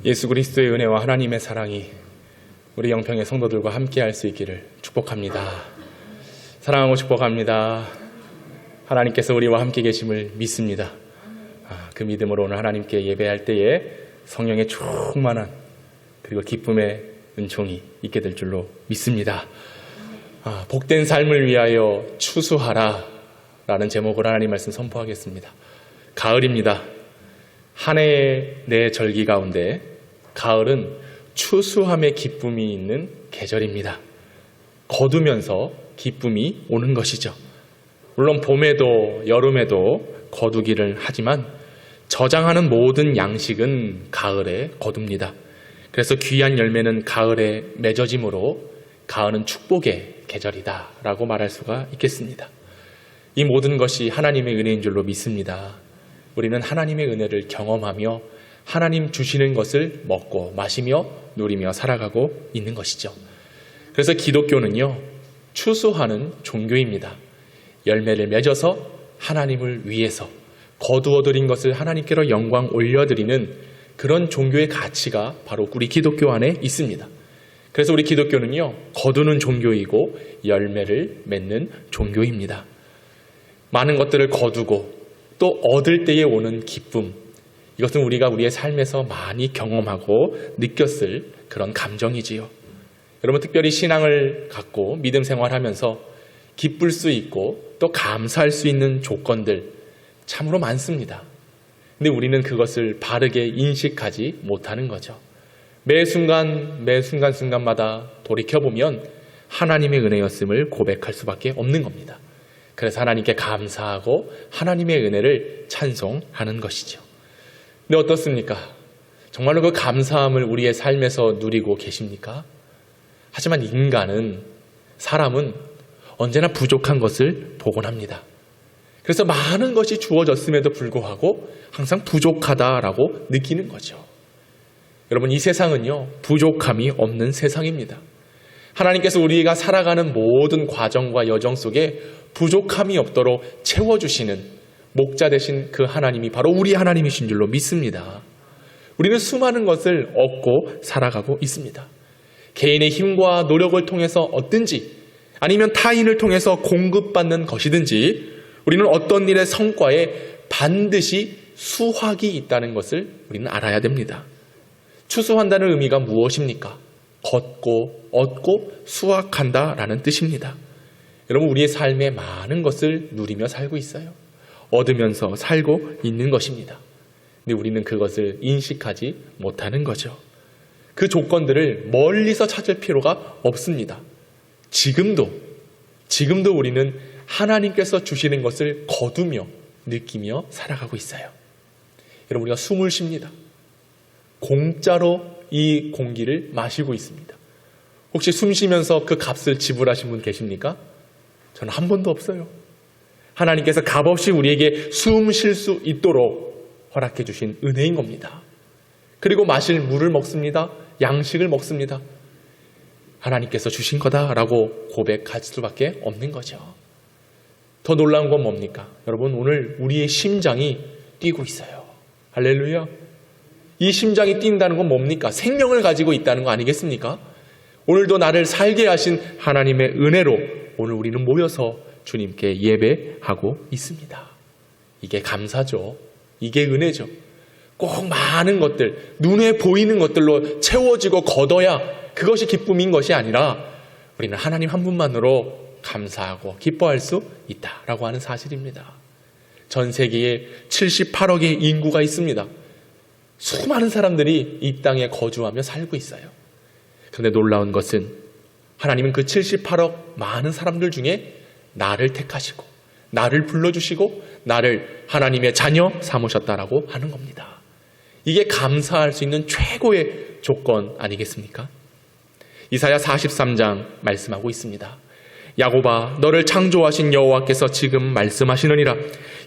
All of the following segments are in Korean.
예수 그리스도의 은혜와 하나님의 사랑이 우리 영평의 성도들과 함께 할 수 있기를 축복합니다. 사랑하고 축복합니다. 하나님께서 우리와 함께 계심을 믿습니다. 그 믿음으로 오늘 하나님께 예배할 때에 성령의 충만한 그리고 기쁨의 은총이 있게 될 줄로 믿습니다. 복된 삶을 위하여 추수하라 라는 제목으로 하나님 말씀 선포하겠습니다. 가을입니다. 한 해의 내 절기 가운데 가을은 추수함의 기쁨이 있는 계절입니다. 거두면서 기쁨이 오는 것이죠. 물론 봄에도 여름에도 거두기를 하지만 저장하는 모든 양식은 가을에 거둡니다. 그래서 귀한 열매는 가을에 맺어짐으로 가을은 축복의 계절이다 라고 말할 수가 있겠습니다. 이 모든 것이 하나님의 은혜인 줄로 믿습니다. 우리는 하나님의 은혜를 경험하며 하나님 주시는 것을 먹고 마시며 누리며 살아가고 있는 것이죠. 그래서 기독교는요, 추수하는 종교입니다. 열매를 맺어서 하나님을 위해서 거두어들인 것을 하나님께로 영광 올려드리는 그런 종교의 가치가 바로 우리 기독교 안에 있습니다. 그래서 우리 기독교는요, 거두는 종교이고 열매를 맺는 종교입니다. 많은 것들을 거두고 또 얻을 때에 오는 기쁨, 이것은 우리가 우리의 삶에서 많이 경험하고 느꼈을 그런 감정이지요. 여러분, 특별히 신앙을 갖고 믿음 생활하면서 기쁠 수 있고 또 감사할 수 있는 조건들 참으로 많습니다. 근데 우리는 그것을 바르게 인식하지 못하는 거죠. 매 순간마다 돌이켜보면 하나님의 은혜였음을 고백할 수밖에 없는 겁니다. 그래서 하나님께 감사하고 하나님의 은혜를 찬송하는 것이죠. 근데 어떻습니까? 정말로 그 감사함을 우리의 삶에서 누리고 계십니까? 하지만 사람은 언제나 부족한 것을 보곤 합니다. 그래서 많은 것이 주어졌음에도 불구하고 항상 부족하다라고 느끼는 거죠. 여러분, 이 세상은요, 부족함이 없는 세상입니다. 하나님께서 우리가 살아가는 모든 과정과 여정 속에 부족함이 없도록 채워주시는 목자 되신 그 하나님이 바로 우리 하나님이신 줄로 믿습니다. 우리는 수많은 것을 얻고 살아가고 있습니다. 개인의 힘과 노력을 통해서 얻든지 아니면 타인을 통해서 공급받는 것이든지 우리는 어떤 일의 성과에 반드시 수확이 있다는 것을 우리는 알아야 됩니다. 추수한다는 의미가 무엇입니까? 걷고 얻고 수확한다라는 뜻입니다. 여러분, 우리의 삶에 많은 것을 누리며 살고 있어요. 얻으면서 살고 있는 것입니다. 근데 우리는 그것을 인식하지 못하는 거죠. 그 조건들을 멀리서 찾을 필요가 없습니다. 지금도 우리는 하나님께서 주시는 것을 거두며 느끼며 살아가고 있어요. 여러분, 우리가 숨을 쉽니다. 공짜로 이 공기를 마시고 있습니다. 혹시 숨 쉬면서 그 값을 지불하신 분 계십니까? 저는 한 번도 없어요. 하나님께서 값없이 우리에게 숨 쉴 수 있도록 허락해 주신 은혜인 겁니다. 그리고 마실 물을 먹습니다. 양식을 먹습니다. 하나님께서 주신 거다라고 고백할 수밖에 없는 거죠. 더 놀라운 건 뭡니까? 여러분, 오늘 우리의 심장이 뛰고 있어요. 할렐루야. 이 심장이 뛴다는 건 뭡니까? 생명을 가지고 있다는 거 아니겠습니까? 오늘도 나를 살게 하신 하나님의 은혜로 오늘 우리는 모여서 주님께 예배하고 있습니다. 이게 감사죠. 이게 은혜죠. 꼭 많은 것들, 눈에 보이는 것들로 채워지고 걷어야 그것이 기쁨인 것이 아니라 우리는 하나님 한 분만으로 감사하고 기뻐할 수 있다라고 하는 사실입니다. 전 세계에 78억의 인구가 있습니다. 수많은 사람들이 이 땅에 거주하며 살고 있어요. 그런데 놀라운 것은 하나님은 그 78억 많은 사람들 중에 나를 택하시고 나를 불러주시고 나를 하나님의 자녀 삼으셨다라고 하는 겁니다. 이게 감사할 수 있는 최고의 조건 아니겠습니까? 이사야 43장 말씀하고 있습니다. 야곱아, 너를 창조하신 여호와께서 지금 말씀하시느니라.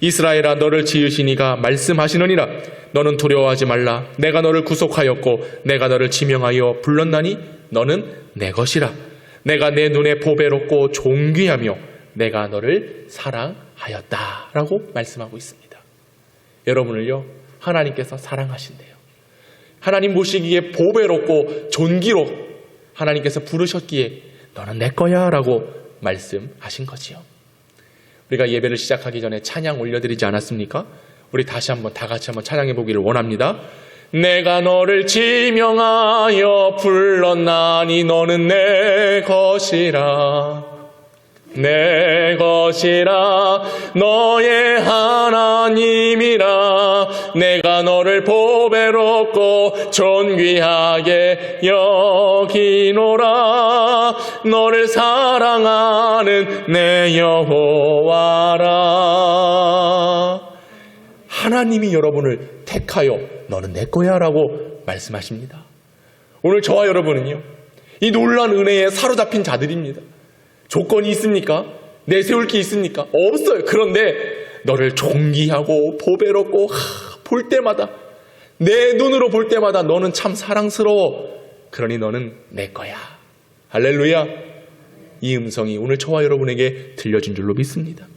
이스라엘아, 너를 지으신 이가 말씀하시느니라. 너는 두려워하지 말라. 내가 너를 구속하였고 내가 너를 지명하여 불렀나니 너는 내 것이라. 내가 내 눈에 보배롭고 존귀하며 내가 너를 사랑하였다 라고 말씀하고 있습니다. 여러분을요, 하나님께서 사랑하신대요. 하나님 보시기에 보배롭고 존귀로 하나님께서 부르셨기에 너는 내 거야 라고 말씀하신 거지요. 우리가 예배를 시작하기 전에 찬양 올려드리지 않았습니까? 우리 다시 한번 다 같이 한번 찬양해 보기를 원합니다. 내가 너를 지명하여 불렀나니 너는 내 것이라. 내 것이라 너의 하나님이라. 내가 너를 보배롭고 존귀하게 여기노라. 너를 사랑하는 내 여호와라. 하나님이 여러분을 택하여 너는 내 거야 라고 말씀하십니다. 오늘 저와 여러분은요, 이 놀라운 은혜에 사로잡힌 자들입니다. 조건이 있습니까? 내세울 게 있습니까? 없어요. 그런데 너를 존귀하고 보배롭고 볼 때마다, 내 눈으로 볼 때마다 너는 참 사랑스러워. 그러니 너는 내 거야. 할렐루야. 이 음성이 오늘 저와 여러분에게 들려준 줄로 믿습니다.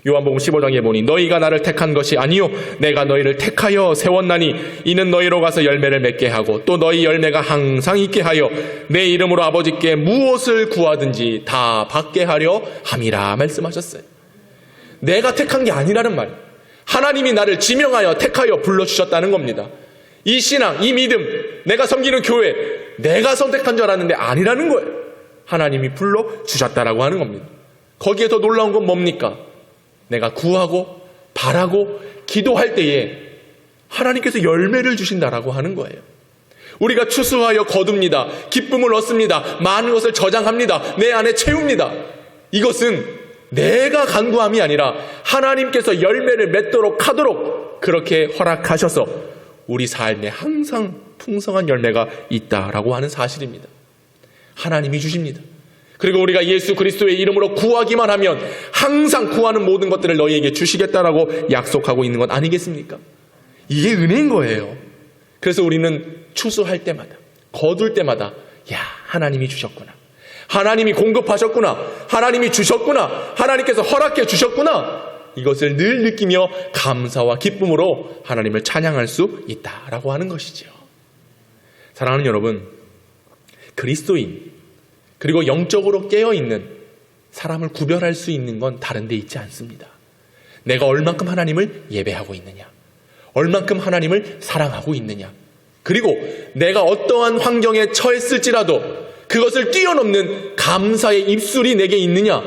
요한복음 15장에 보니 너희가 나를 택한 것이 아니요 내가 너희를 택하여 세웠나니 이는 너희로 가서 열매를 맺게 하고 또 너희 열매가 항상 있게 하여 내 이름으로 아버지께 무엇을 구하든지 다 받게 하려 함이라 말씀하셨어요. 내가 택한 게 아니라는 말, 하나님이 나를 지명하여 택하여 불러주셨다는 겁니다. 이 신앙, 이 믿음, 내가 섬기는 교회, 내가 선택한 줄 알았는데 아니라는 거예요. 하나님이 불러주셨다라고 하는 겁니다. 거기에 더 놀라운 건 뭡니까? 내가 구하고 바라고 기도할 때에 하나님께서 열매를 주신다라고 하는 거예요. 우리가 추수하여 거둡니다. 기쁨을 얻습니다. 많은 것을 저장합니다. 내 안에 채웁니다. 이것은 내가 간구함이 아니라 하나님께서 열매를 맺도록 하도록 그렇게 허락하셔서 우리 삶에 항상 풍성한 열매가 있다라고 하는 사실입니다. 하나님이 주십니다. 그리고 우리가 예수 그리스도의 이름으로 구하기만 하면 항상 구하는 모든 것들을 너희에게 주시겠다라고 약속하고 있는 것 아니겠습니까? 이게 은혜인 거예요. 그래서 우리는 추수할 때마다, 거둘 때마다 야, 하나님이 주셨구나. 하나님이 공급하셨구나. 하나님이 주셨구나. 하나님께서 허락해 주셨구나. 이것을 늘 느끼며 감사와 기쁨으로 하나님을 찬양할 수 있다라고 하는 것이죠. 사랑하는 여러분, 그리스도인 그리고 영적으로 깨어있는 사람을 구별할 수 있는 건 다른 데 있지 않습니다. 내가 얼만큼 하나님을 예배하고 있느냐, 얼만큼 하나님을 사랑하고 있느냐, 그리고 내가 어떠한 환경에 처했을지라도 그것을 뛰어넘는 감사의 입술이 내게 있느냐,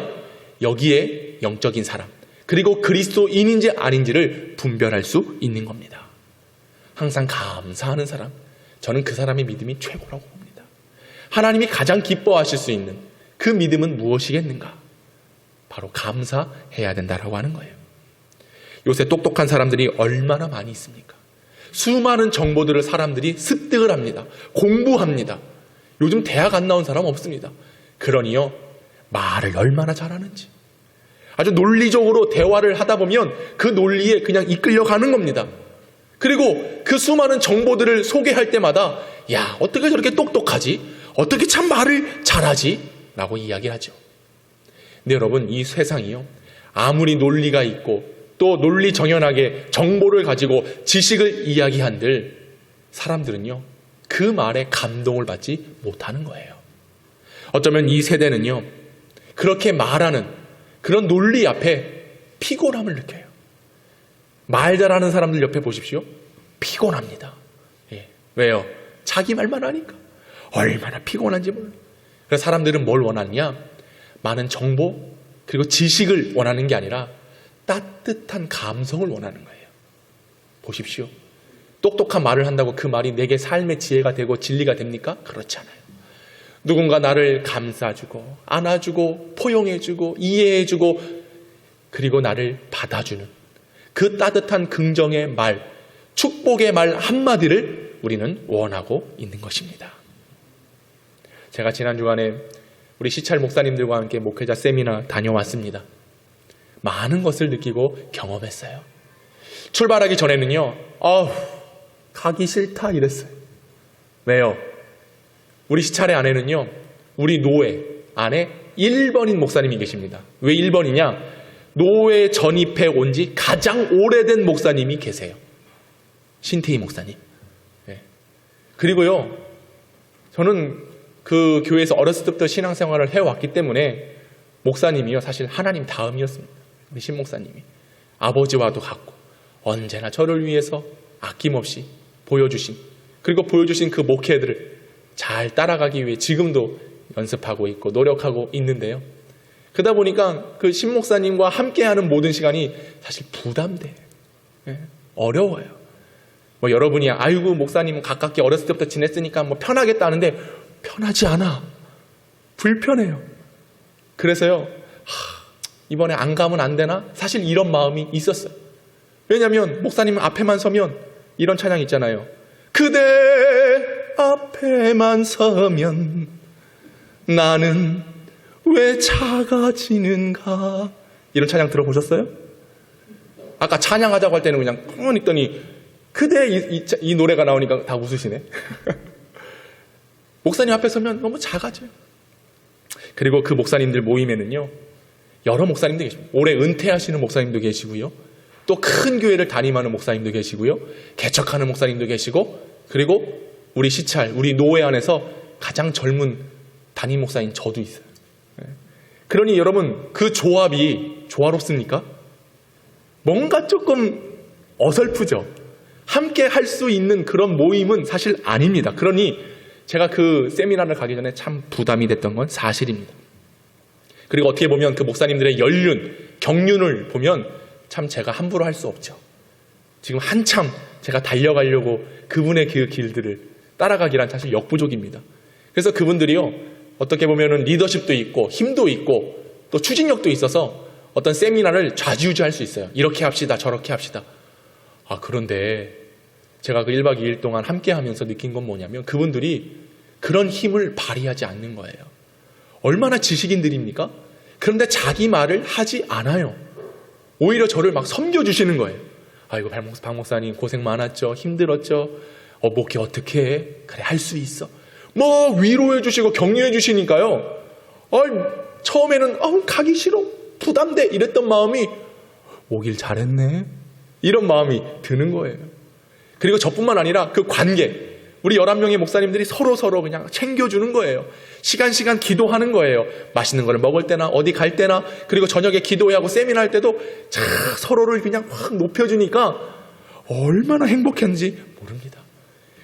여기에 영적인 사람 그리고 그리스도인인지 아닌지를 분별할 수 있는 겁니다. 항상 감사하는 사람, 저는 그 사람의 믿음이 최고라고 봅니다. 하나님이 가장 기뻐하실 수 있는 그 믿음은 무엇이겠는가? 바로 감사해야 된다라고 하는 거예요. 요새 똑똑한 사람들이 얼마나 많이 있습니까? 수많은 정보들을 사람들이 습득을 합니다. 공부합니다. 요즘 대학 안 나온 사람 없습니다. 그러니요, 말을 얼마나 잘하는지. 아주 논리적으로 대화를 하다 보면 그 논리에 그냥 이끌려가는 겁니다. 그리고 그 수많은 정보들을 소개할 때마다 야, 어떻게 저렇게 똑똑하지? 어떻게 참 말을 잘하지? 라고 이야기하죠. 근데 여러분, 이 세상이요, 아무리 논리가 있고 또 논리 정연하게 정보를 가지고 지식을 이야기한들 사람들은요, 그 말에 감동을 받지 못하는 거예요. 어쩌면 이 세대는요, 그렇게 말하는 그런 논리 앞에 피곤함을 느껴요. 말 잘하는 사람들 옆에 보십시오. 피곤합니다. 예. 왜요? 자기 말만 하니까. 얼마나 피곤한지 몰라요. 그래서 사람들은 뭘 원하느냐? 많은 정보 그리고 지식을 원하는 게 아니라 따뜻한 감성을 원하는 거예요. 보십시오. 똑똑한 말을 한다고 그 말이 내게 삶의 지혜가 되고 진리가 됩니까? 그렇지 않아요. 누군가 나를 감싸주고 안아주고 포용해주고 이해해주고 그리고 나를 받아주는 그 따뜻한 긍정의 말, 축복의 말 한마디를 우리는 원하고 있는 것입니다. 제가 지난 주간에 우리 시찰 목사님들과 함께 목회자 세미나 다녀왔습니다. 많은 것을 느끼고 경험했어요. 출발하기 전에는요, 가기 싫다 이랬어요. 왜요? 우리 시찰의 안에는요, 우리 노회 안에 1번인 목사님이 계십니다. 왜 1번이냐? 노회 전입해 온 지 가장 오래된 목사님이 계세요. 신태희 목사님. 네. 그리고요, 저는 그 교회에서 어렸을 때부터 신앙생활을 해왔기 때문에 목사님이요, 사실 하나님 다음이었습니다. 우리 신 목사님이 아버지와도 같고 언제나 저를 위해서 아낌없이 보여주신, 그리고 보여주신 그 목회들을 잘 따라가기 위해 지금도 연습하고 있고 노력하고 있는데요. 그러다 보니까 그 신 목사님과 함께하는 모든 시간이 사실 부담돼요. 어려워요. 뭐 여러분이 아이고 목사님은 가깝게 어렸을 때부터 지냈으니까 뭐 편하겠다 하는데 편하지 않아. 불편해요. 그래서요, 이번에 안 가면 안 되나? 사실 이런 마음이 있었어요. 왜냐하면 목사님 앞에만 서면 이런 찬양 있잖아요. 그대 앞에만 서면 나는 왜 작아지는가? 이런 찬양 들어보셨어요? 아까 찬양하자고 할 때는 그냥 가만히 있더니 그대 이 노래가 나오니까 다 웃으시네. 목사님 앞에 서면 너무 작아져요. 그리고 그 목사님들 모임에는요, 여러 목사님도 계십니다. 올해 은퇴하시는 목사님도 계시고요, 또 큰 교회를 담임하는 목사님도 계시고요, 개척하는 목사님도 계시고, 그리고 우리 시찰, 우리 노회 안에서 가장 젊은 담임 목사인 저도 있어요. 그러니 여러분, 그 조합이 조화롭습니까? 뭔가 조금 어설프죠. 함께 할 수 있는 그런 모임은 사실 아닙니다. 그러니 제가 그 세미나를 가기 전에 참 부담이 됐던 건 사실입니다. 그리고 어떻게 보면 그 목사님들의 연륜, 경륜을 보면 참 제가 함부로 할 수 없죠. 지금 한참 제가 달려가려고 그분의 그 길들을 따라가기란 사실 역부족입니다. 그래서 그분들이요, 어떻게 보면은 리더십도 있고 힘도 있고 또 추진력도 있어서 어떤 세미나를 좌지우지할 수 있어요. 이렇게 합시다, 저렇게 합시다. 그런데 제가 그 1박 2일 동안 함께 하면서 느낀 건 뭐냐면 그분들이 그런 힘을 발휘하지 않는 거예요. 얼마나 지식인들입니까? 그런데 자기 말을 하지 않아요. 오히려 저를 막 섬겨주시는 거예요. 아이고 박 목사님 고생 많았죠. 힘들었죠. 목회 어떻게 해? 그래, 할 수 있어. 뭐 위로해 주시고 격려해 주시니까요. 처음에는 가기 싫어, 부담돼 이랬던 마음이 오길 잘했네, 이런 마음이 드는 거예요. 그리고 저뿐만 아니라 그 관계, 우리 11명의 목사님들이 서로 그냥 챙겨주는 거예요. 시간 기도하는 거예요. 맛있는 거를 먹을 때나 어디 갈 때나, 그리고 저녁에 기도하고 세미나 할 때도 서로를 그냥 확 높여주니까 얼마나 행복했는지 모릅니다.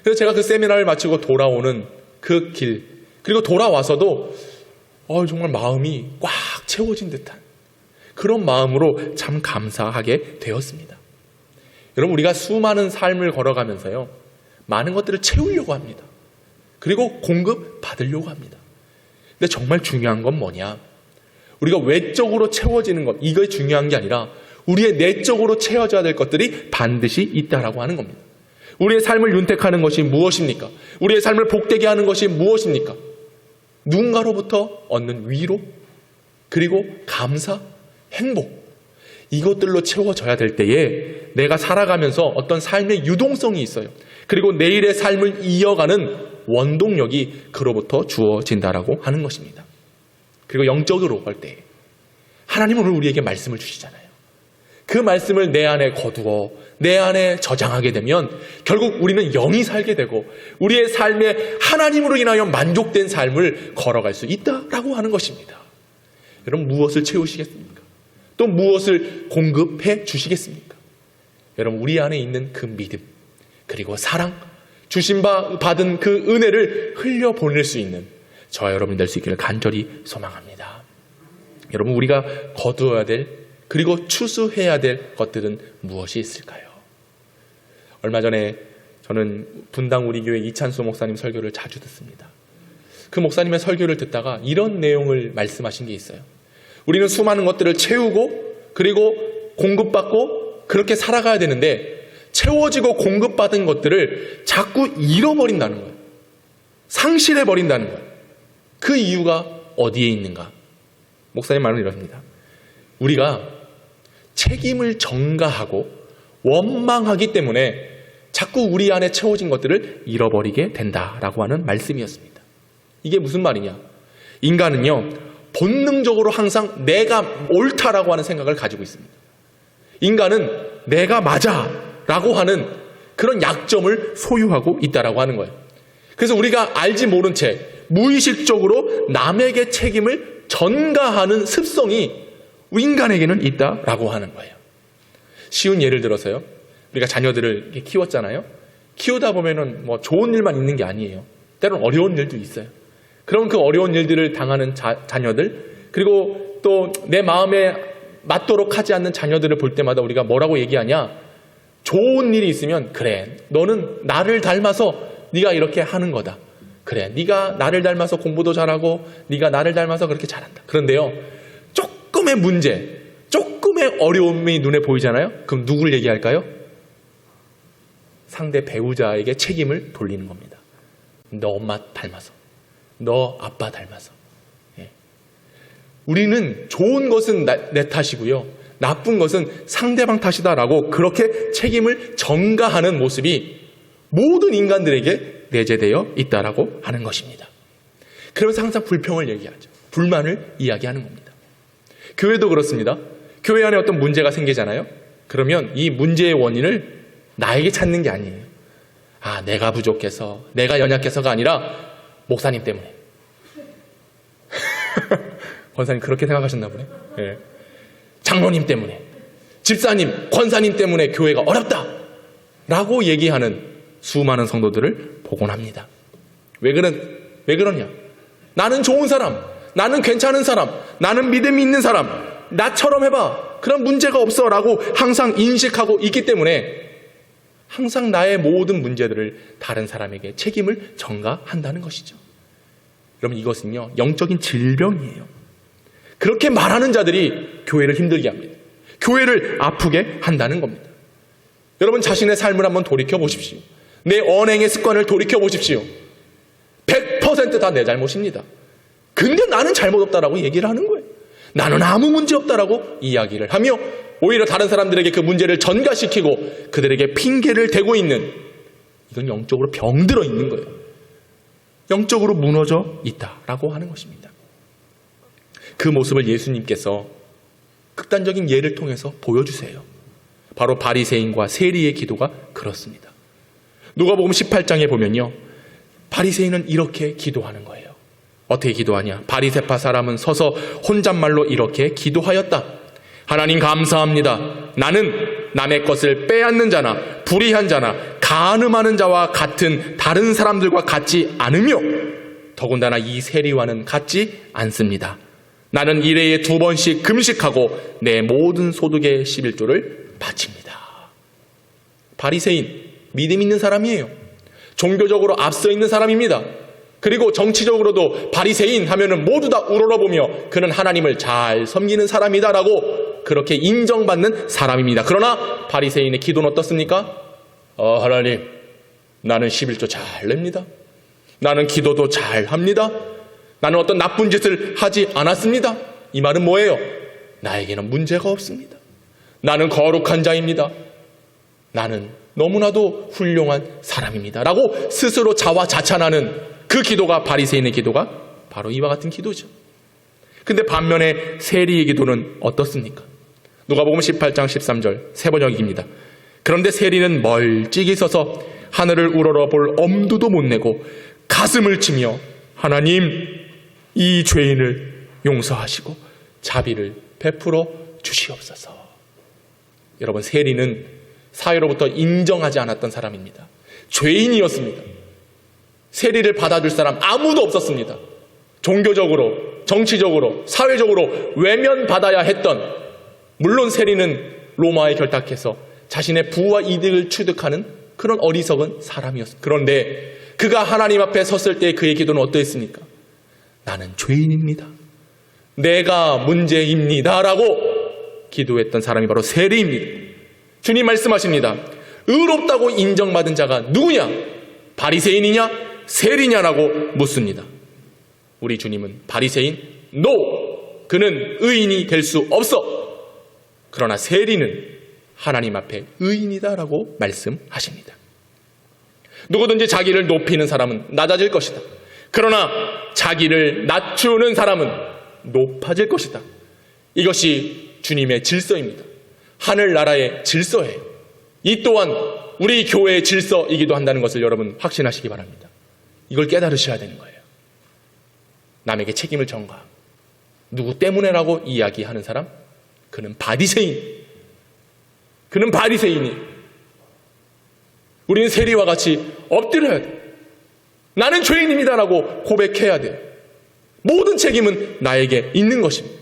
그래서 제가 그 세미나를 마치고 돌아오는 그 길, 그리고 돌아와서도 정말 마음이 꽉 채워진 듯한 그런 마음으로 참 감사하게 되었습니다. 여러분, 우리가 수많은 삶을 걸어가면서요, 많은 것들을 채우려고 합니다. 그리고 공급받으려고 합니다. 근데 정말 중요한 건 뭐냐? 우리가 외적으로 채워지는 것, 이게 중요한 게 아니라 우리의 내적으로 채워져야 될 것들이 반드시 있다라고 하는 겁니다. 우리의 삶을 윤택하는 것이 무엇입니까? 우리의 삶을 복되게 하는 것이 무엇입니까? 누군가로부터 얻는 위로, 그리고 감사, 행복, 이것들로 채워져야 될 때에 내가 살아가면서 어떤 삶의 유동성이 있어요. 그리고 내일의 삶을 이어가는 원동력이 그로부터 주어진다라고 하는 것입니다. 그리고 영적으로 볼 때 하나님은 우리에게 말씀을 주시잖아요. 그 말씀을 내 안에 거두어 내 안에 저장하게 되면 결국 우리는 영이 살게 되고 우리의 삶에 하나님으로 인하여 만족된 삶을 걸어갈 수 있다라고 하는 것입니다. 여러분, 무엇을 채우시겠습니까? 또 무엇을 공급해 주시겠습니까? 여러분, 우리 안에 있는 그 믿음, 그리고 사랑, 받은 그 은혜를 흘려보낼 수 있는 저와 여러분이 될 수 있기를 간절히 소망합니다. 여러분, 우리가 거두어야 될, 그리고 추수해야 될 것들은 무엇이 있을까요? 얼마 전에 저는 분당 우리 교회 이찬수 목사님 설교를 자주 듣습니다. 그 목사님의 설교를 듣다가 이런 내용을 말씀하신 게 있어요. 우리는 수많은 것들을 채우고 그리고 공급받고 그렇게 살아가야 되는데 채워지고 공급받은 것들을 자꾸 잃어버린다는 거예요. 상실해버린다는 거예요. 그 이유가 어디에 있는가? 목사님 말은 이렇습니다. 우리가 책임을 전가하고 원망하기 때문에 자꾸 우리 안에 채워진 것들을 잃어버리게 된다라고 하는 말씀이었습니다. 이게 무슨 말이냐? 인간은요, 본능적으로 항상 내가 옳다라고 하는 생각을 가지고 있습니다. 인간은 내가 맞아 라고 하는 그런 약점을 소유하고 있다라고 하는 거예요. 그래서 우리가 알지 모른 채 무의식적으로 남에게 책임을 전가하는 습성이 인간에게는 있다라고 하는 거예요. 쉬운 예를 들어서요. 우리가 자녀들을 이렇게 키웠잖아요. 키우다 보면은 뭐 좋은 일만 있는 게 아니에요. 때로는 어려운 일도 있어요. 그럼 그 어려운 일들을 당하는 자녀들, 그리고 또 내 마음에 맞도록 하지 않는 자녀들을 볼 때마다 우리가 뭐라고 얘기하냐? 좋은 일이 있으면 그래, 너는 나를 닮아서 네가 이렇게 하는 거다. 그래, 네가 나를 닮아서 공부도 잘하고 네가 나를 닮아서 그렇게 잘한다. 그런데요, 조금의 문제, 조금의 어려움이 눈에 보이잖아요. 그럼 누굴 얘기할까요? 상대 배우자에게 책임을 돌리는 겁니다. 너 엄마 닮아서, 너 아빠 닮아서. 예. 우리는 좋은 것은 내 탓이고요, 나쁜 것은 상대방 탓이다라고 그렇게 책임을 전가하는 모습이 모든 인간들에게 내재되어 있다라고 하는 것입니다. 그러면서 항상 불평을 얘기하죠. 불만을 이야기하는 겁니다. 교회도 그렇습니다. 교회 안에 어떤 문제가 생기잖아요. 그러면 이 문제의 원인을 나에게 찾는 게 아니에요. 아, 내가 부족해서, 내가 연약해서가 아니라 목사님 때문에. 권사님 그렇게 생각하셨나 보네. 네. 장로님 때문에, 집사님, 권사님 때문에 교회가 어렵다 라고 얘기하는 수많은 성도들을 보곤 합니다. 왜 그러냐? 나는 좋은 사람, 나는 괜찮은 사람, 나는 믿음이 있는 사람, 나처럼 해봐, 그런 문제가 없어 라고 항상 인식하고 있기 때문에 항상 나의 모든 문제들을 다른 사람에게 책임을 전가한다는 것이죠. 여러분, 이것은요, 영적인 질병이에요. 그렇게 말하는 자들이 교회를 힘들게 합니다. 교회를 아프게 한다는 겁니다. 여러분, 자신의 삶을 한번 돌이켜 보십시오. 내 언행의 습관을 돌이켜 보십시오. 100% 다 내 잘못입니다. 근데 나는 잘못 없다라고 얘기를 하는 거예요. 나는 아무 문제 없다라고 이야기를 하며 오히려 다른 사람들에게 그 문제를 전가시키고 그들에게 핑계를 대고 있는, 이건 영적으로 병들어 있는 거예요. 영적으로 무너져 있다라고 하는 것입니다. 그 모습을 예수님께서 극단적인 예를 통해서 보여주세요. 바로 바리새인과 세리의 기도가 그렇습니다. 누가복음 18장에 보면요, 바리새인은 이렇게 기도하는 거예요. 어떻게 기도하냐? 바리새파 사람은 서서 혼잣말로 이렇게 기도하였다. 하나님 감사합니다. 나는 남의 것을 빼앗는 자나 불의한 자나 간음하는 자와 같은 다른 사람들과 같지 않으며 더군다나 이 세리와는 같지 않습니다. 나는 일회에 2번씩 금식하고 내 모든 소득의 11조를 바칩니다. 바리새인, 믿음 있는 사람이에요. 종교적으로 앞서 있는 사람입니다. 그리고 정치적으로도 바리새인 하면은 모두 다 우러러보며 그는 하나님을 잘 섬기는 사람이다라고 그렇게 인정받는 사람입니다. 그러나 바리새인의 기도는 어떻습니까? 하나님, 나는 11조 잘 냅니다. 나는 기도도 잘 합니다. 나는 어떤 나쁜 짓을 하지 않았습니다. 이 말은 뭐예요? 나에게는 문제가 없습니다. 나는 거룩한 자입니다. 나는 너무나도 훌륭한 사람입니다. 라고 스스로 자화자찬하는 그 기도가, 바리새인의 기도가 바로 이와 같은 기도죠. 근데 반면에 세리의 기도는 어떻습니까? 누가복음 18장 13절 세 번역입니다. 그런데 세리는 멀찍이 서서 하늘을 우러러 볼 엄두도 못 내고 가슴을 치며 하나님, 이 죄인을 용서하시고 자비를 베풀어 주시옵소서. 여러분, 세리는 사회로부터 인정하지 않았던 사람입니다. 죄인이었습니다. 세리를 받아줄 사람 아무도 없었습니다. 종교적으로, 정치적으로, 사회적으로 외면받아야 했던, 물론 세리는 로마에 결탁해서 자신의 부와 이득을 취득하는 그런 어리석은 사람이었습니다. 그런데 그가 하나님 앞에 섰을 때 그의 기도는 어떠했습니까? 나는 죄인입니다. 내가 문제입니다. 라고 기도했던 사람이 바로 세리입니다. 주님 말씀하십니다. 의롭다고 인정받은 자가 누구냐? 바리새인이냐? 세리냐라고 묻습니다. 우리 주님은 바리새인? NO! 그는 의인이 될 수 없어. 그러나 세리는 하나님 앞에 의인이다라고 말씀하십니다. 누구든지 자기를 높이는 사람은 낮아질 것이다. 그러나 자기를 낮추는 사람은 높아질 것이다. 이것이 주님의 질서입니다. 하늘나라의 질서예요. 이 또한 우리 교회의 질서이기도 한다는 것을 여러분 확신하시기 바랍니다. 이걸 깨달으셔야 되는 거예요. 남에게 책임을 전가하고 누구 때문에라고 이야기하는 사람, 그는 바리새인. 그는 바리새인이. 우리는 세리와 같이 엎드려야 돼. 나는 죄인입니다라고 고백해야 돼요. 모든 책임은 나에게 있는 것입니다.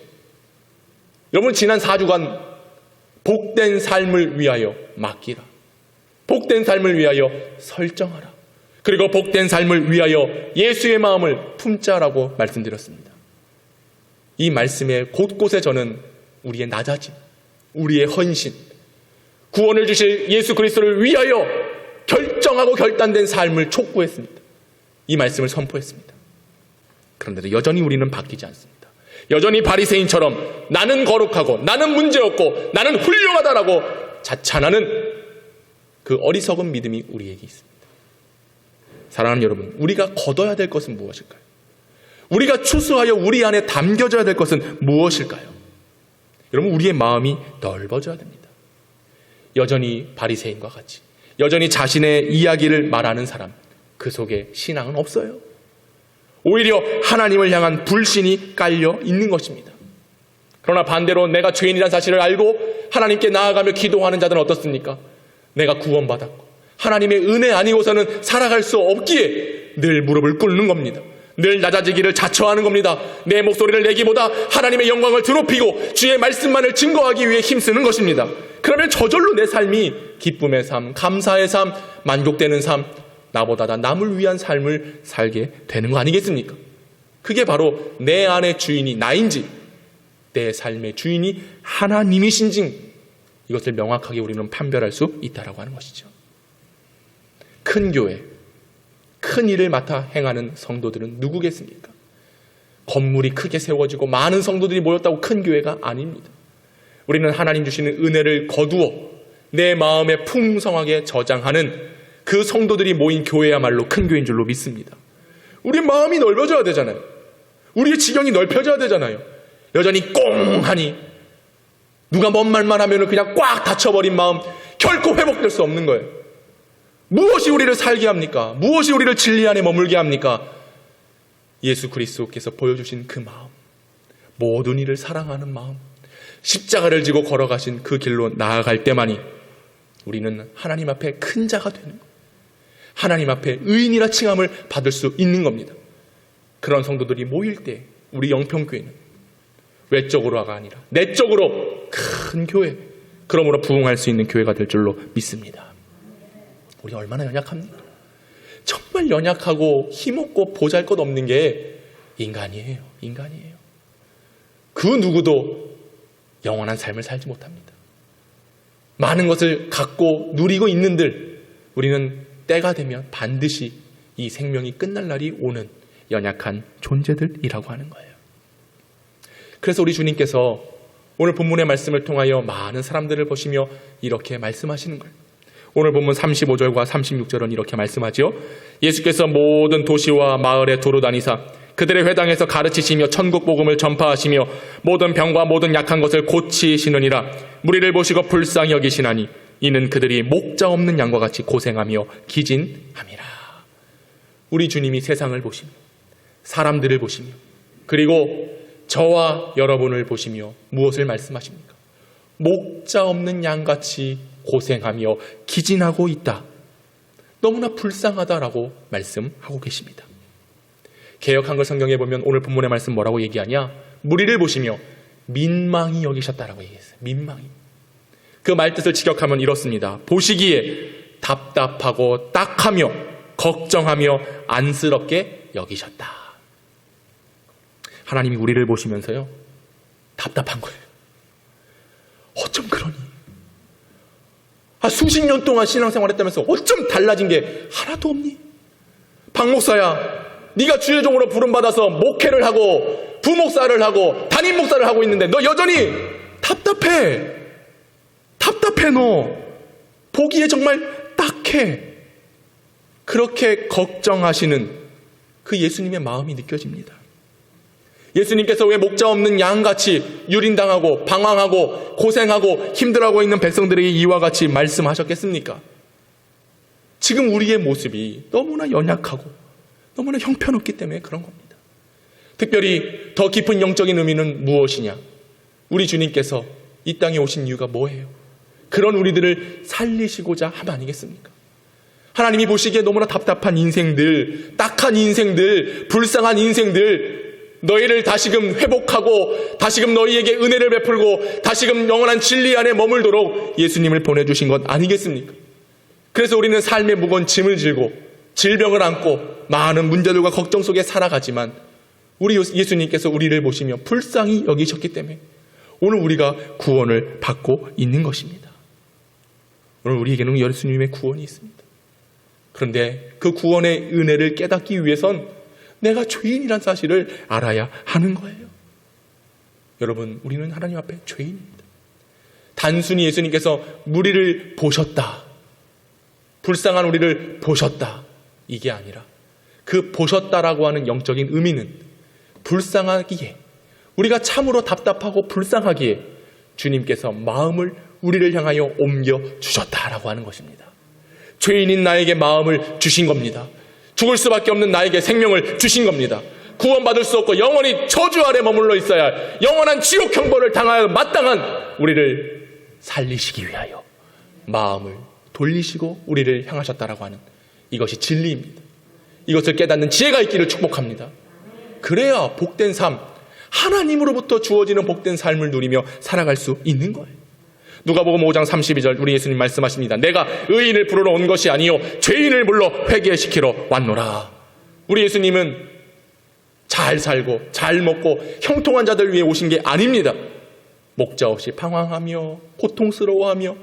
여러분, 지난 4주간 복된 삶을 위하여 맡기라. 복된 삶을 위하여 설정하라. 그리고 복된 삶을 위하여 예수의 마음을 품자라고 말씀드렸습니다. 이 말씀의 곳곳에 저는 우리의 낮아짐, 우리의 헌신, 구원을 주실 예수 그리스도를 위하여 결정하고 결단된 삶을 촉구했습니다. 이 말씀을 선포했습니다. 그런데도 여전히 우리는 바뀌지 않습니다. 여전히 바리새인처럼 나는 거룩하고 나는 문제없고 나는 훌륭하다라고 자찬하는 그 어리석은 믿음이 우리에게 있습니다. 사랑하는 여러분, 우리가 거둬야 될 것은 무엇일까요? 우리가 추수하여 우리 안에 담겨져야 될 것은 무엇일까요? 여러분, 우리의 마음이 넓어져야 됩니다. 여전히 바리새인과 같이 여전히 자신의 이야기를 말하는 사람, 그 속에 신앙은 없어요. 오히려 하나님을 향한 불신이 깔려 있는 것입니다. 그러나 반대로 내가 죄인이라는 사실을 알고 하나님께 나아가며 기도하는 자들은 어떻습니까? 내가 구원받았고 하나님의 은혜 아니고서는 살아갈 수 없기에 늘 무릎을 꿇는 겁니다. 늘 낮아지기를 자처하는 겁니다. 내 목소리를 내기보다 하나님의 영광을 드높이고 주의 말씀만을 증거하기 위해 힘쓰는 것입니다. 그러면 저절로 내 삶이 기쁨의 삶, 감사의 삶, 만족되는 삶, 나보다 다 남을 위한 삶을 살게 되는 거 아니겠습니까? 그게 바로 내 안의 주인이 나인지 내 삶의 주인이 하나님이신지 이것을 명확하게 우리는 판별할 수 있다라고 하는 것이죠. 큰 교회, 큰 일을 맡아 행하는 성도들은 누구겠습니까? 건물이 크게 세워지고 많은 성도들이 모였다고 큰 교회가 아닙니다. 우리는 하나님 주시는 은혜를 거두어 내 마음에 풍성하게 저장하는 그 성도들이 모인 교회야말로 큰 교회인 줄로 믿습니다. 우리 마음이 넓어져야 되잖아요. 우리의 지경이 넓혀져야 되잖아요. 여전히 꽁하니 누가 뭔 말만 하면 그냥 꽉 닫혀버린 마음, 결코 회복될 수 없는 거예요. 무엇이 우리를 살게 합니까? 무엇이 우리를 진리 안에 머물게 합니까? 예수 그리스도께서 보여주신 그 마음, 모든 이를 사랑하는 마음, 십자가를 지고 걸어가신 그 길로 나아갈 때만이 우리는 하나님 앞에 큰 자가 되는 거예요. 하나님 앞에 의인이라 칭함을 받을 수 있는 겁니다. 그런 성도들이 모일 때 우리 영평교회는 외적으로가 아니라 내적으로 큰 교회, 그러므로 부흥할 수 있는 교회가 될 줄로 믿습니다. 우리 얼마나 연약합니까? 정말 연약하고 힘없고 보잘것없는 게 인간이에요. 인간이에요. 그 누구도 영원한 삶을 살지 못합니다. 많은 것을 갖고 누리고 있는들 우리는 때가 되면 반드시 이 생명이 끝날 날이 오는 연약한 존재들이라고 하는 거예요. 그래서 우리 주님께서 오늘 본문의 말씀을 통하여 많은 사람들을 보시며 이렇게 말씀하시는 거예요. 오늘 본문 35절과 36절은 이렇게 말씀하죠. 예수께서 모든 도시와 마을에 도로 다니사 그들의 회당에서 가르치시며 천국 복음을 전파하시며 모든 병과 모든 약한 것을 고치시느니라. 무리를 보시고 불쌍히 여기시나니 이는 그들이 목자 없는 양과 같이 고생하며 기진함이라. 우리 주님이 세상을 보시며 사람들을 보시며 그리고 저와 여러분을 보시며 무엇을 말씀하십니까? 목자 없는 양같이 고생하며 기진하고 있다. 너무나 불쌍하다라고 말씀하고 계십니다. 개역 한글 성경에 보면 오늘 본문의 말씀 뭐라고 얘기하냐? 무리를 보시며 민망히 여기셨다라고 얘기했어요. 민망히. 그 말뜻을 직역하면 이렇습니다. 보시기에 답답하고 딱하며 걱정하며 안쓰럽게 여기셨다. 하나님이 우리를 보시면서요, 답답한 거예요. 어쩜 그러니? 수십 년 동안 신앙생활했다면서 어쩜 달라진 게 하나도 없니? 박 목사야, 네가 주의 종으로 부름받아서 목회를 하고 부목사를 하고 담임 목사를 하고 있는데 너 여전히 답답해. 답답해. 너 보기에 정말 딱해. 그렇게 걱정하시는 그 예수님의 마음이 느껴집니다. 예수님께서 왜 목자 없는 양같이 유린당하고 방황하고 고생하고 힘들어하고 있는 백성들에게 이와 같이 말씀하셨겠습니까? 지금 우리의 모습이 너무나 연약하고 너무나 형편없기 때문에 그런 겁니다. 특별히 더 깊은 영적인 의미는 무엇이냐? 우리 주님께서 이 땅에 오신 이유가 뭐예요? 그런 우리들을 살리시고자 함 아니겠습니까? 하나님이 보시기에 너무나 답답한 인생들, 딱한 인생들, 불쌍한 인생들, 너희를 다시금 회복하고 다시금 너희에게 은혜를 베풀고 다시금 영원한 진리 안에 머물도록 예수님을 보내주신 것 아니겠습니까? 그래서 우리는 삶의 무거운 짐을 지고 질병을 안고 많은 문제들과 걱정 속에 살아가지만 우리 예수님께서 우리를 보시며 불쌍히 여기셨기 때문에 오늘 우리가 구원을 받고 있는 것입니다. 오늘 우리에게는 예수님의 구원이 있습니다. 그런데 그 구원의 은혜를 깨닫기 위해선 내가 죄인이란 사실을 알아야 하는 거예요. 여러분, 우리는 하나님 앞에 죄인입니다. 단순히 예수님께서 우리를 보셨다, 불쌍한 우리를 보셨다, 이게 아니라 그 보셨다라고 하는 영적인 의미는 불쌍하기에, 우리가 참으로 답답하고 불쌍하기에 주님께서 마음을 우리를 향하여 옮겨주셨다라고 하는 것입니다. 죄인인 나에게 마음을 주신 겁니다. 죽을 수밖에 없는 나에게 생명을 주신 겁니다. 구원받을 수 없고 영원히 저주 아래 머물러 있어야 할 영원한 지옥 형벌을 당하여 마땅한 우리를 살리시기 위하여 마음을 돌리시고 우리를 향하셨다라고 하는 이것이 진리입니다. 이것을 깨닫는 지혜가 있기를 축복합니다. 그래야 복된 삶, 하나님으로부터 주어지는 복된 삶을 누리며 살아갈 수 있는 거예요. 누가복음 5장 32절 우리 예수님 말씀하십니다. 내가 의인을 부르러 온 것이 아니요 죄인을 불러 회개시키러 왔노라. 우리 예수님은 잘 살고 잘 먹고 형통한 자들 위해 오신 게 아닙니다. 목자 없이 방황하며 고통스러워하며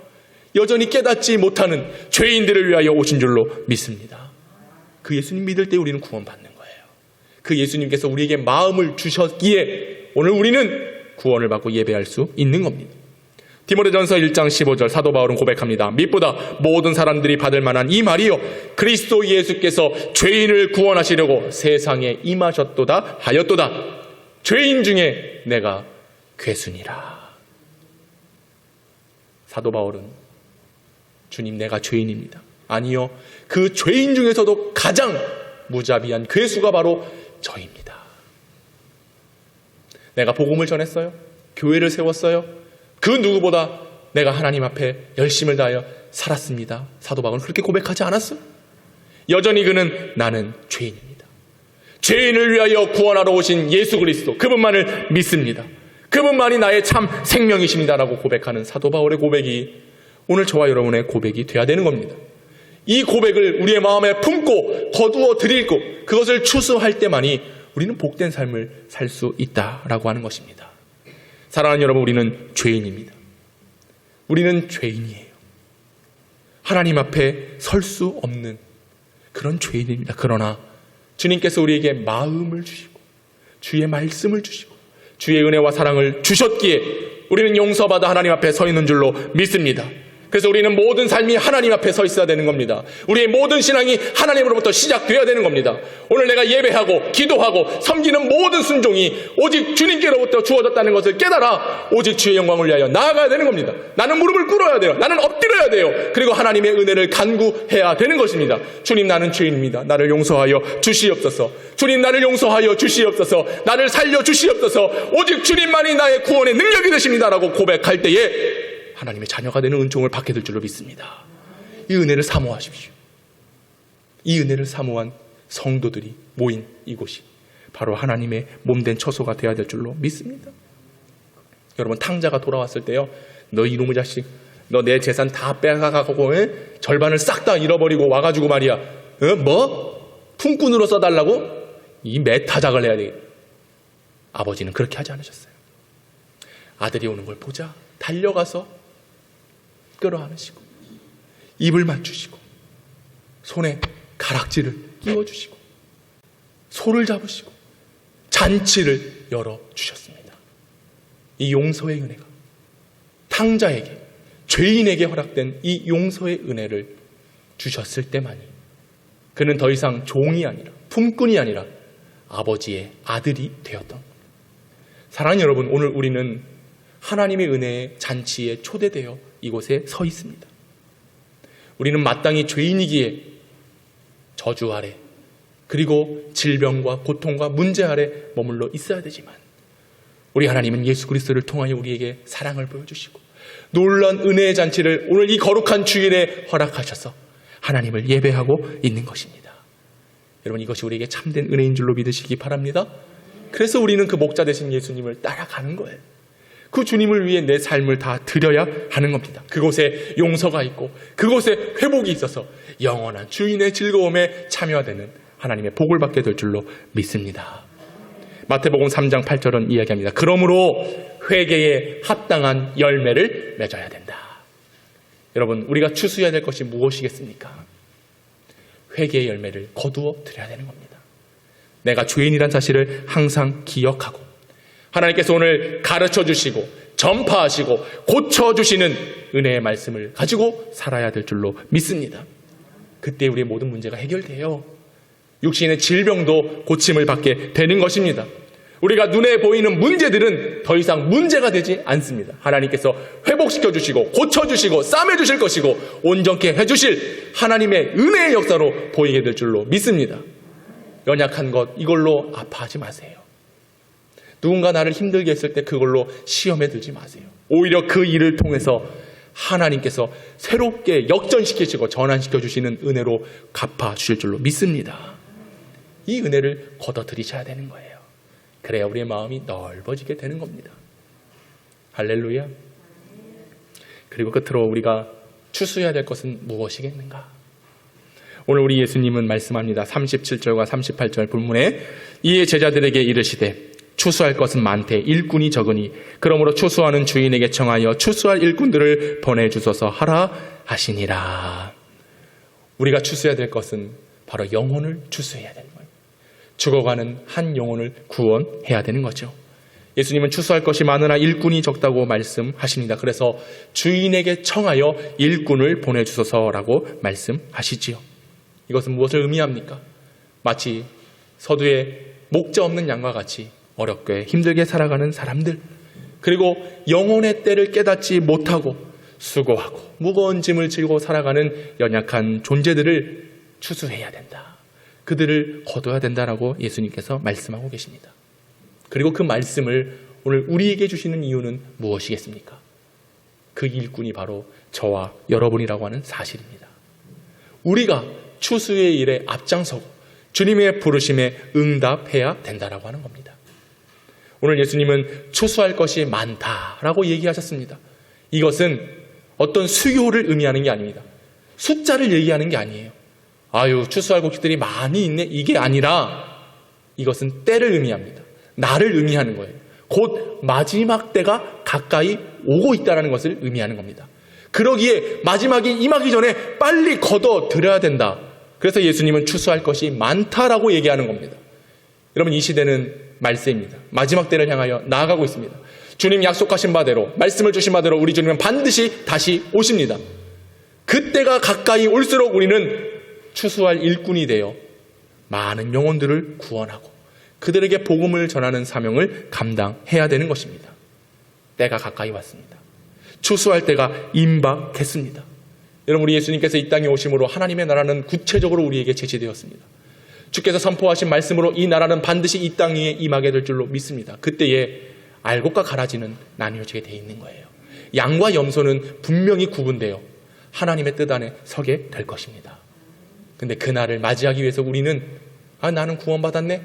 여전히 깨닫지 못하는 죄인들을 위하여 오신 줄로 믿습니다. 그 예수님 믿을 때 우리는 구원받는 거예요. 그 예수님께서 우리에게 마음을 주셨기에 오늘 우리는 구원을 받고 예배할 수 있는 겁니다. 디모데전서 1장 15절 사도 바울은 고백합니다. mit보다 모든 사람들이 받을 만한 이 말이요 그리스도 예수께서 죄인을 구원하시려고 세상에 임하셨도다 하였도다. 죄인 중에 내가 괴순이라. 사도 바울은 주님 내가 죄인입니다. 아니요 그 죄인 중에서도 가장 무자비한 괴수가 바로 저입니다. 내가 복음을 전했어요. 교회를 세웠어요. 그 누구보다 내가 하나님 앞에 열심을 다하여 살았습니다. 사도 바울은 그렇게 고백하지 않았어요. 여전히 그는 나는 죄인입니다. 죄인을 위하여 구원하러 오신 예수 그리스도 그분만을 믿습니다. 그분만이 나의 참 생명이십니다라고 고백하는 사도 바울의 고백이 오늘 저와 여러분의 고백이 되어야 되는 겁니다. 이 고백을 우리의 마음에 품고 거두어 드리고 그것을 추수할 때만이 우리는 복된 삶을 살 수 있다라고 하는 것입니다. 사랑하는 여러분, 우리는 죄인입니다. 우리는 죄인이에요. 하나님 앞에 설 수 없는 그런 죄인입니다. 그러나 주님께서 우리에게 마음을 주시고 주의 말씀을 주시고 주의 은혜와 사랑을 주셨기에 우리는 용서받아 하나님 앞에 서 있는 줄로 믿습니다. 그래서 우리는 모든 삶이 하나님 앞에 서 있어야 되는 겁니다. 우리의 모든 신앙이 하나님으로부터 시작되어야 되는 겁니다. 오늘 내가 예배하고 기도하고 섬기는 모든 순종이 오직 주님께로부터 주어졌다는 것을 깨달아 오직 주의 영광을 위하여 나아가야 되는 겁니다. 나는 무릎을 꿇어야 돼요. 나는 엎드려야 돼요. 그리고 하나님의 은혜를 간구해야 되는 것입니다. 주님 나는 죄인입니다. 나를 용서하여 주시옵소서. 주님 나를 용서하여 주시옵소서. 나를 살려 주시옵소서. 오직 주님만이 나의 구원의 능력이 되십니다라고 고백할 때에 하나님의 자녀가 되는 은총을 받게 될 줄로 믿습니다. 이 은혜를 사모하십시오. 이 은혜를 사모한 성도들이 모인 이곳이 바로 하나님의 몸된 처소가 되어야 될 줄로 믿습니다. 여러분 탕자가 돌아왔을 때요. 너 이놈의 자식 너 내 재산 다 빼가고 절반을 싹 다 잃어버리고 와가지고 말이야. 뭐? 품꾼으로 써달라고? 이 매타작을 해야 되겠다. 아버지는 그렇게 하지 않으셨어요. 아들이 오는 걸 보자 달려가서 끌어안으시고 입을 맞추시고 손에 가락지를 끼워주시고 소를 잡으시고 잔치를 열어주셨습니다. 이 용서의 은혜가 탕자에게 죄인에게 허락된 이 용서의 은혜를 주셨을 때만이 그는 더 이상 종이 아니라 품꾼이 아니라 아버지의 아들이 되었던 겁니다. 사랑하는 여러분, 오늘 우리는 하나님의 은혜의 잔치에 초대되어 이곳에 서 있습니다. 우리는 마땅히 죄인이기에 저주 아래 그리고 질병과 고통과 문제 아래 머물러 있어야 되지만 우리 하나님은 예수 그리스도를 통하여 우리에게 사랑을 보여주시고 놀라운 은혜의 잔치를 오늘 이 거룩한 주일에 허락하셔서 하나님을 예배하고 있는 것입니다. 여러분, 이것이 우리에게 참된 은혜인 줄로 믿으시기 바랍니다. 그래서 우리는 그 목자 되신 예수님을 따라가는 거예요. 그 주님을 위해 내 삶을 다 드려야 하는 겁니다. 그곳에 용서가 있고 그곳에 회복이 있어서 영원한 주인의 즐거움에 참여되는 하나님의 복을 받게 될 줄로 믿습니다. 마태복음 3장 8절은 이야기합니다. 그러므로 회개에 합당한 열매를 맺어야 된다. 여러분, 우리가 추수해야 될 것이 무엇이겠습니까? 회개의 열매를 거두어 드려야 되는 겁니다. 내가 죄인이란 사실을 항상 기억하고 하나님께서 오늘 가르쳐 주시고 전파하시고 고쳐주시는 은혜의 말씀을 가지고 살아야 될 줄로 믿습니다. 그때 우리의 모든 문제가 해결돼요. 육신의 질병도 고침을 받게 되는 것입니다. 우리가 눈에 보이는 문제들은 더 이상 문제가 되지 않습니다. 하나님께서 회복시켜 주시고 고쳐주시고 싸매주실 것이고 온전케 해주실 하나님의 은혜의 역사로 보이게 될 줄로 믿습니다. 연약한 것 이걸로 아파하지 마세요. 누군가 나를 힘들게 했을 때 그걸로 시험에 들지 마세요. 오히려 그 일을 통해서 하나님께서 새롭게 역전시키시고 전환시켜 주시는 은혜로 갚아 주실 줄로 믿습니다. 이 은혜를 걷어들이셔야 되는 거예요. 그래야 우리의 마음이 넓어지게 되는 겁니다. 할렐루야. 그리고 끝으로 우리가 추수해야 될 것은 무엇이겠는가? 오늘 우리 예수님은 말씀합니다. 37절과 38절 본문에 이에 제자들에게 이르시되 추수할 것은 많되 일꾼이 적으니 그러므로 추수하는 주인에게 청하여 추수할 일꾼들을 보내주소서 하라 하시니라. 우리가 추수해야 될 것은 바로 영혼을 추수해야 되는 거예요. 죽어가는 한 영혼을 구원해야 되는 거죠. 예수님은 추수할 것이 많으나 일꾼이 적다고 말씀하십니다. 그래서 주인에게 청하여 일꾼을 보내주소서라고 말씀하시지요. 이것은 무엇을 의미합니까? 마치 서두에 목자 없는 양과 같이 어렵게 힘들게 살아가는 사람들, 그리고 영혼의 때를 깨닫지 못하고 수고하고 무거운 짐을 지고 살아가는 연약한 존재들을 추수해야 된다. 그들을 거둬야 된다라고 예수님께서 말씀하고 계십니다. 그리고 그 말씀을 오늘 우리에게 주시는 이유는 무엇이겠습니까? 그 일꾼이 바로 저와 여러분이라고 하는 사실입니다. 우리가 추수의 일에 앞장서고 주님의 부르심에 응답해야 된다라고 하는 겁니다. 오늘 예수님은 추수할 것이 많다라고 얘기하셨습니다. 이것은 어떤 수요를 의미하는 게 아닙니다. 숫자를 얘기하는 게 아니에요. 아유, 추수할 곡식들이 많이 있네, 이게 아니라 이것은 때를 의미합니다. 나를 의미하는 거예요. 곧 마지막 때가 가까이 오고 있다는 것을 의미하는 겁니다. 그러기에 마지막이 임하기 전에 빨리 거둬들여야 된다. 그래서 예수님은 추수할 것이 많다라고 얘기하는 겁니다. 여러분, 이 시대는 말세입니다. 마지막 때를 향하여 나아가고 있습니다. 주님 약속하신 바대로, 말씀을 주신 바대로 우리 주님은 반드시 다시 오십니다. 그때가 가까이 올수록 우리는 추수할 일꾼이 되어 많은 영혼들을 구원하고 그들에게 복음을 전하는 사명을 감당해야 되는 것입니다. 때가 가까이 왔습니다. 추수할 때가 임박했습니다. 여러분, 우리 예수님께서 이 땅에 오심으로 하나님의 나라는 구체적으로 우리에게 제시되었습니다. 주께서 선포하신 말씀으로 이 나라는 반드시 이 땅 위에 임하게 될 줄로 믿습니다. 그때에 알곡과 가라지는 나뉘어지게 되어 있는 거예요. 양과 염소는 분명히 구분되어 하나님의 뜻 안에 서게 될 것입니다. 근데 그날을 맞이하기 위해서 우리는 나는 구원받았네,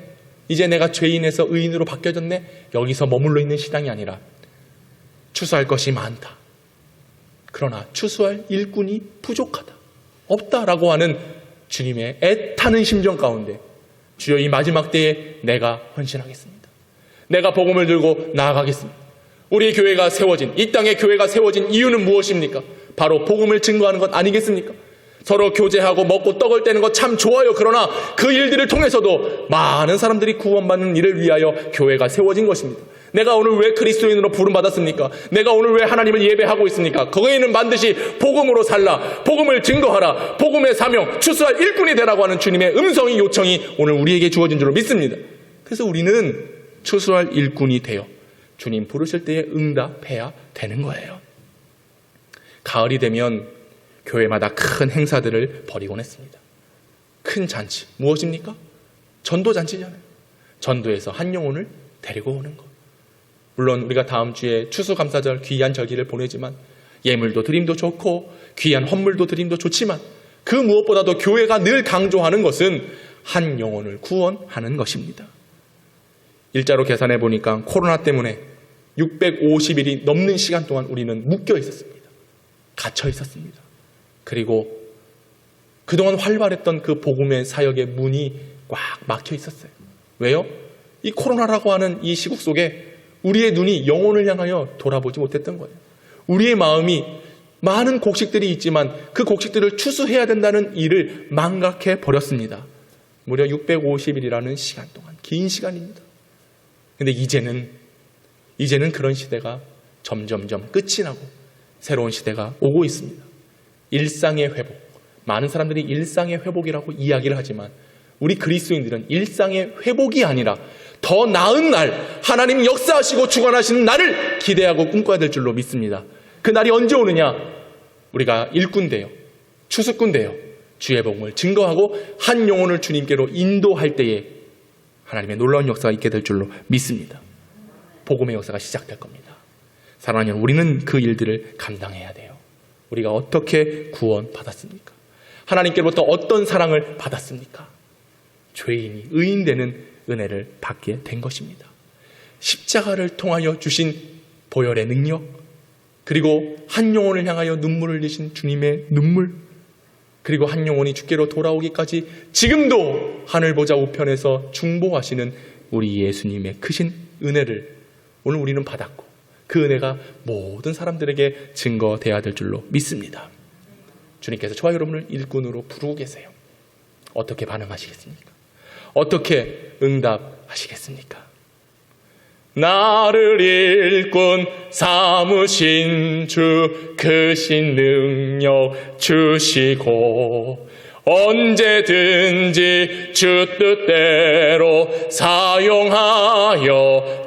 이제 내가 죄인에서 의인으로 바뀌어졌네, 여기서 머물러 있는 신앙이 아니라 추수할 것이 많다, 그러나 추수할 일꾼이 부족하다, 없다라고 하는 주님의 애타는 심정 가운데 주여 이 마지막 때에 내가 헌신하겠습니다. 내가 복음을 들고 나아가겠습니다. 우리의 교회가 세워진, 이 땅의 교회가 세워진 이유는 무엇입니까? 바로 복음을 증거하는 것 아니겠습니까? 서로 교제하고 먹고 떡을 떼는 것 참 좋아요. 그러나 그 일들을 통해서도 많은 사람들이 구원받는 일을 위하여 교회가 세워진 것입니다. 내가 오늘 왜 그리스도인으로 부름받았습니까? 내가 오늘 왜 하나님을 예배하고 있습니까? 거기에는 반드시 복음으로 살라, 복음을 증거하라, 복음의 사명, 추수할 일꾼이 되라고 하는 주님의 음성이, 요청이 오늘 우리에게 주어진 줄로 믿습니다. 그래서 우리는 추수할 일꾼이 되어 주님 부르실 때에 응답해야 되는 거예요. 가을이 되면 교회마다 큰 행사들을 벌이곤 했습니다. 큰 잔치, 무엇입니까? 전도잔치잖아요. 전도에서 한 영혼을 데리고 오는 것. 물론 우리가 다음 주에 추수감사절 귀한 절기를 보내지만 예물도 드림도 좋고 귀한 헌물도 드림도 좋지만 그 무엇보다도 교회가 늘 강조하는 것은 한 영혼을 구원하는 것입니다. 일자로 계산해 보니까 코로나 때문에 650일이 넘는 시간 동안 우리는 묶여 있었습니다. 갇혀 있었습니다. 그리고 그동안 활발했던 그 복음의 사역의 문이 꽉 막혀 있었어요. 왜요? 이 코로나라고 하는 이 시국 속에 우리의 눈이 영혼을 향하여 돌아보지 못했던 거예요. 우리의 마음이 많은 곡식들이 있지만 그 곡식들을 추수해야 된다는 일을 망각해 버렸습니다. 무려 650일이라는 시간 동안, 긴 시간입니다. 근데 이제는 그런 시대가 점점점 끝이 나고 새로운 시대가 오고 있습니다. 일상의 회복. 많은 사람들이 일상의 회복이라고 이야기를 하지만 우리 그리스도인들은 일상의 회복이 아니라 더 나은 날, 하나님 역사하시고 주관하시는 날을 기대하고 꿈꿔야 될 줄로 믿습니다. 그 날이 언제 오느냐? 우리가 일꾼 되어, 추수꾼 되어 주의 복음을 증거하고 한 영혼을 주님께로 인도할 때에 하나님의 놀라운 역사가 있게 될 줄로 믿습니다. 복음의 역사가 시작될 겁니다. 사랑하는 여러분, 우리는 그 일들을 감당해야 돼요. 우리가 어떻게 구원받았습니까? 하나님께로부터 어떤 사랑을 받았습니까? 죄인이 의인되는 은혜를 받게 된 것입니다. 십자가를 통하여 주신 보혈의 능력, 그리고 한 영혼을 향하여 눈물을 흘리신 주님의 눈물, 그리고 한 영혼이 주께로 돌아오기까지 지금도 하늘 보좌 우편에서 중보하시는 우리 예수님의 크신 은혜를 오늘 우리는 받았고 그 은혜가 모든 사람들에게 증거되어야 될 줄로 믿습니다. 주님께서 저와 여러분을 일꾼으로 부르고 계세요. 어떻게 반응하시겠습니까? 어떻게 응답하시겠습니까? 나를 일꾼 삼으신 주 크신 능력 주시고 언제든지 주 뜻대로 사용하여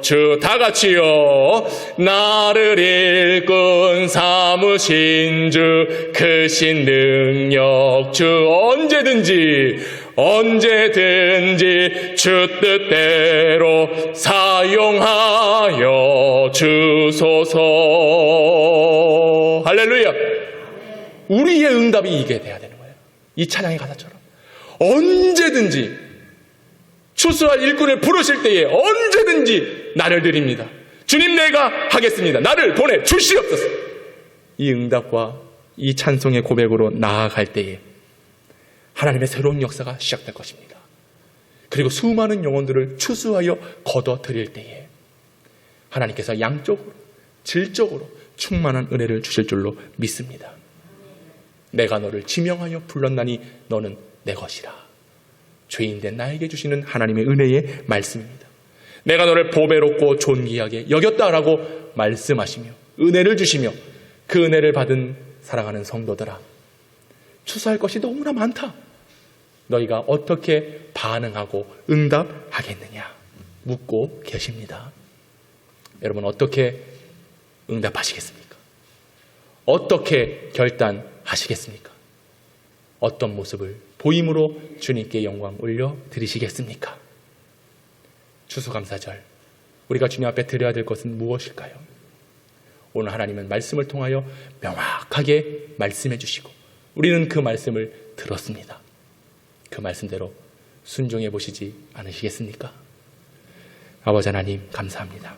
주 다같이요 나를 일꾼 삼으신 주 크신 능력 주 언제든지 주 뜻대로 사용하여 주소서. 할렐루야. 우리의 응답이 이게 돼야 되는 거예요. 이 찬양의 가사처럼 언제든지 추수할 일꾼을 부르실 때에 언제든지 나를 드립니다. 주님 내가 하겠습니다. 나를 보내 주시옵소서. 이 응답과 이 찬송의 고백으로 나아갈 때에 하나님의 새로운 역사가 시작될 것입니다. 그리고 수많은 영혼들을 추수하여 거둬들일 때에 하나님께서 양적으로 질적으로 충만한 은혜를 주실 줄로 믿습니다. 내가 너를 지명하여 불렀나니 너는 내 것이라. 죄인된 나에게 주시는 하나님의 은혜의 말씀입니다. 내가 너를 보배롭고 존귀하게 여겼다라고 말씀하시며 은혜를 주시며 그 은혜를 받은 사랑하는 성도들아, 추수할 것이 너무나 많다. 너희가 어떻게 반응하고 응답하겠느냐 묻고 계십니다. 여러분 어떻게 응답하시겠습니까? 어떻게 결단하시겠습니까? 어떤 모습을 보임으로 주님께 영광 올려드리시겠습니까? 추수감사절 우리가 주님 앞에 드려야 될 것은 무엇일까요? 오늘 하나님은 말씀을 통하여 명확하게 말씀해 주시고 우리는 그 말씀을 들었습니다. 그 말씀대로 순종해 보시지 않으시겠습니까? 아버지 하나님 감사합니다.